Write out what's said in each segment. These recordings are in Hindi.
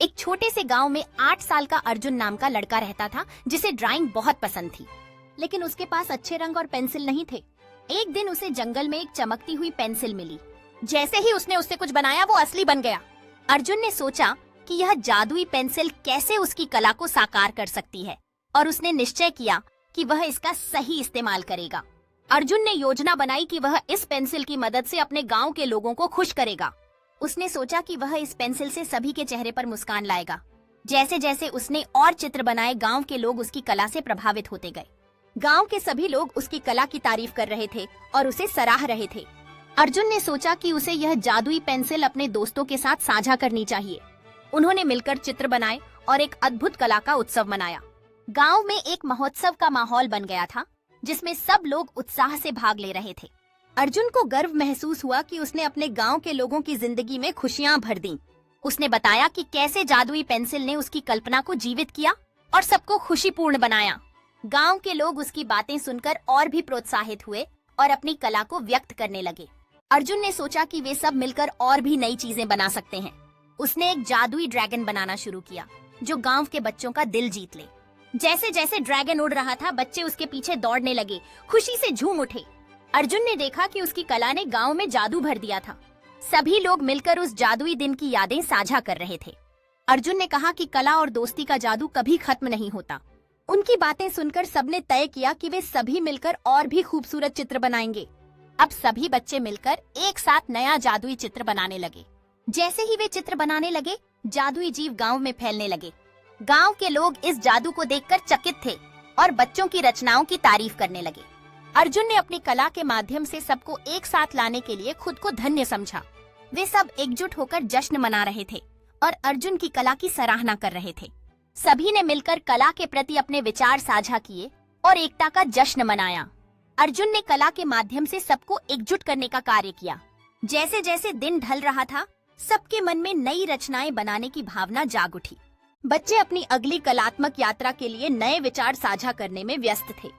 एक छोटे से गांव में 8 साल का अर्जुन नाम का लड़का रहता था जिसे ड्राइंग बहुत पसंद थी, लेकिन उसके पास अच्छे रंग और पेंसिल नहीं थे। एक दिन उसे जंगल में एक चमकती हुई पेंसिल मिली। जैसे ही उसने उससे कुछ बनाया वो असली बन गया। अर्जुन ने सोचा कि यह जादुई पेंसिल कैसे उसकी कला को साकार कर सकती है और उसने निश्चय किया कि वह इसका सही इस्तेमाल करेगा। अर्जुन ने योजना बनाई कि वह इस पेंसिल की मदद से अपने गांव के लोगों को खुश करेगा। उसने सोचा कि वह इस पेंसिल से सभी के चेहरे पर मुस्कान लाएगा। जैसे जैसे उसने और चित्र बनाए, गांव के लोग उसकी कला से प्रभावित होते गए। गांव के सभी लोग उसकी कला की तारीफ कर रहे थे और उसे सराह रहे थे। अर्जुन ने सोचा कि उसे यह जादुई पेंसिल अपने दोस्तों के साथ साझा करनी चाहिए। उन्होंने मिलकर चित्र बनाए और एक अद्भुत कला का उत्सव मनाया। गांव में एक महोत्सव का माहौल बन गया था जिसमें सब लोग उत्साह से भाग ले रहे थे। अर्जुन को गर्व महसूस हुआ कि उसने अपने गांव के लोगों की जिंदगी में खुशियां भर दी। उसने बताया कि कैसे जादुई पेंसिल ने उसकी कल्पना को जीवित किया और सबको खुशीपूर्ण बनाया। गांव के लोग उसकी बातें सुनकर और भी प्रोत्साहित हुए और अपनी कला को व्यक्त करने लगे। अर्जुन ने सोचा कि वे सब मिलकर और भी नई चीजें बना सकते हैं। उसने एक जादुई ड्रैगन बनाना शुरू किया जो गांव के बच्चों का दिल जीत ले। जैसे जैसे ड्रैगन उड़ रहा था, बच्चे उसके पीछे दौड़ने लगे, खुशी से झूम उठे। अर्जुन ने देखा कि उसकी कला ने गांव में जादू भर दिया था। सभी लोग मिलकर उस जादुई दिन की यादें साझा कर रहे थे। अर्जुन ने कहा कि कला और दोस्ती का जादू कभी खत्म नहीं होता। उनकी बातें सुनकर सबने तय किया कि वे सभी मिलकर और भी खूबसूरत चित्र बनाएंगे। अब सभी बच्चे मिलकर एक साथ नया जादुई चित्र बनाने लगे। जैसे ही वे चित्र बनाने लगे, जादुई जीव गांव में फैलने लगे। गांव के लोग इस जादू को देखकर चकित थे और बच्चों की रचनाओं की तारीफ करने लगे। अर्जुन ने अपनी कला के माध्यम से सबको एक साथ लाने के लिए खुद को धन्य समझा। वे सब एकजुट होकर जश्न मना रहे थे और अर्जुन की कला की सराहना कर रहे थे। सभी ने मिलकर कला के प्रति अपने विचार साझा किए और एकता का जश्न मनाया। अर्जुन ने कला के माध्यम से सबको एकजुट करने का कार्य किया। जैसे जैसे दिन ढल रहा था, सबके मन में नई रचनाएं बनाने की भावना जाग उठी। बच्चे अपनी अगली कलात्मक यात्रा के लिए नए विचार साझा करने में व्यस्त थे।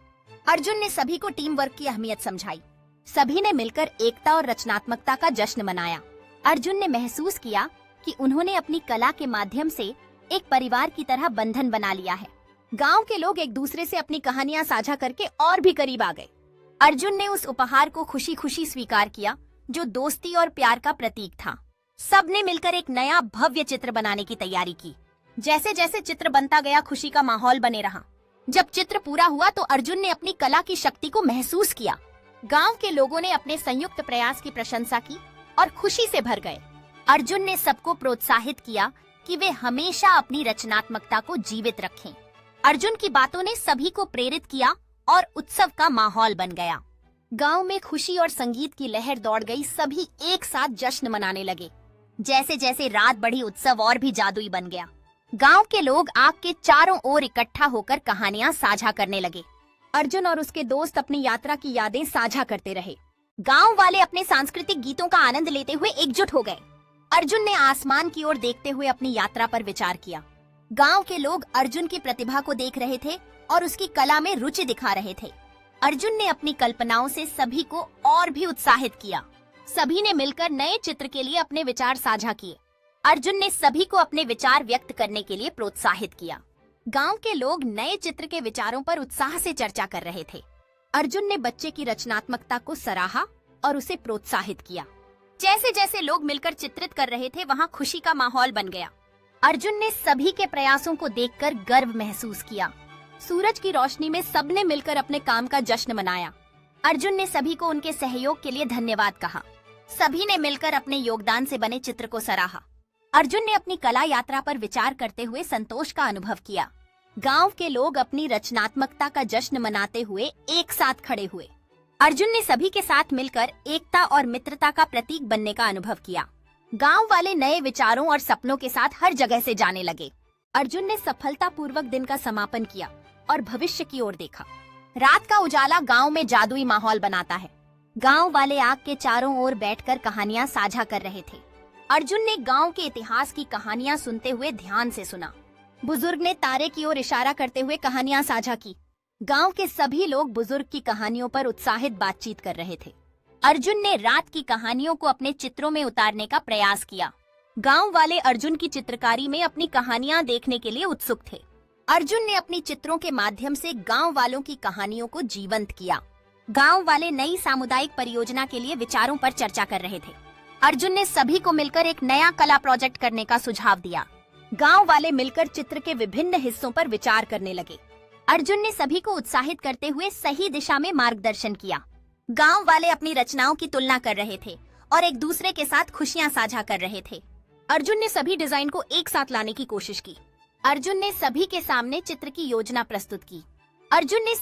अर्जुन ने सभी को टीम वर्क की अहमियत समझाई। सभी ने मिलकर एकता और रचनात्मकता का जश्न मनाया। अर्जुन ने महसूस किया कि उन्होंने अपनी कला के माध्यम से एक परिवार की तरह बंधन बना लिया है। गांव के लोग एक दूसरे से अपनी कहानियां साझा करके और भी करीब आ गए। अर्जुन ने उस उपहार को खुशी खुशी स्वीकार किया जो दोस्ती और प्यार का प्रतीक था। सबने मिलकर एक नया भव्य चित्र बनाने की तैयारी की। जैसे जैसे चित्र बनता गया, खुशी का माहौल बने रहा। जब चित्र पूरा हुआ तो अर्जुन ने अपनी कला की शक्ति को महसूस किया। गांव के लोगों ने अपने संयुक्त प्रयास की प्रशंसा की और खुशी से भर गए। अर्जुन ने सबको प्रोत्साहित किया कि वे हमेशा अपनी रचनात्मकता को जीवित रखें। अर्जुन की बातों ने सभी को प्रेरित किया और उत्सव का माहौल बन गया। गांव में खुशी और संगीत की लहर दौड़ गई। सभी एक साथ जश्न मनाने लगे। जैसे जैसे रात बढ़ी, उत्सव और भी जादुई बन गया। गांव के लोग आग के चारों ओर इकट्ठा होकर कहानियां साझा करने लगे। अर्जुन और उसके दोस्त अपनी यात्रा की यादें साझा करते रहे। गांव वाले अपने सांस्कृतिक गीतों का आनंद लेते हुए एकजुट हो गए। अर्जुन ने आसमान की ओर देखते हुए अपनी यात्रा पर विचार किया। गांव के लोग अर्जुन की प्रतिभा को देख रहे थे और उसकी कला में रुचि दिखा रहे थे। अर्जुन ने अपनी कल्पनाओं से सभी को और भी उत्साहित किया। सभी ने मिलकर नए चित्र के लिए अपने विचार साझा किए। अर्जुन ने सभी को अपने विचार व्यक्त करने के लिए प्रोत्साहित किया। गांव के लोग नए चित्र के विचारों पर उत्साह से चर्चा कर रहे थे। अर्जुन ने बच्चे की रचनात्मकता को सराहा और उसे प्रोत्साहित किया। जैसे जैसे लोग मिलकर चित्रित कर रहे थे, वहां खुशी का माहौल बन गया। अर्जुन ने सभी के प्रयासों को देखकर गर्व महसूस किया। सूरज की रोशनी में सबने मिलकर अपने काम का जश्न मनाया। अर्जुन ने सभी को उनके सहयोग के लिए धन्यवाद कहा। सभी ने मिलकर अपने योगदान से बने चित्र को सराहा। अर्जुन ने अपनी कला यात्रा पर विचार करते हुए संतोष का अनुभव किया। गांव के लोग अपनी रचनात्मकता का जश्न मनाते हुए एक साथ खड़े हुए। अर्जुन ने सभी के साथ मिलकर एकता और मित्रता का प्रतीक बनने का अनुभव किया। गांव वाले नए विचारों और सपनों के साथ हर जगह से जाने लगे। अर्जुन ने सफलतापूर्वक दिन का समापन किया और भविष्य की ओर देखा। रात का उजाला गांव में जादुई माहौल बनाता है। गांव वाले आग के चारों ओर बैठकर कहानियां साझा कर रहे थे। अर्जुन ने गांव के इतिहास की कहानियां सुनते हुए ध्यान से सुना। बुजुर्ग ने तारे की ओर इशारा करते हुए कहानियां साझा की। गांव के सभी लोग बुजुर्ग की कहानियों पर उत्साहित बातचीत कर रहे थे। अर्जुन ने रात की कहानियों को अपने चित्रों में उतारने का प्रयास किया। गांव वाले अर्जुन की चित्रकारी में अपनी कहानियां देखने के लिए उत्सुक थे। अर्जुन ने अपनी चित्रों के माध्यम से गांव वालों की कहानियों को जीवंत किया। गांव वाले नई सामुदायिक परियोजना के लिए विचारों पर चर्चा कर रहे थे। अर्जुन ने सभी को मिलकर एक नया कला प्रोजेक्ट करने का सुझाव दिया। गांव वाले मिलकर चित्र के विभिन्न हिस्सों पर विचार करने लगे। अर्जुन ने सभी को उत्साहित करते हुए सही दिशा में मार्गदर्शन किया। गांव वाले अपनी रचनाओं की तुलना कर रहे थे और एक दूसरे के साथ खुशियां साझा कर रहे थे। अर्जुन ने सभी डिजाइन को एक साथ लाने की कोशिश की। अर्जुन ने सभी के सामने चित्र की योजना प्रस्तुत की। अर्जुन ने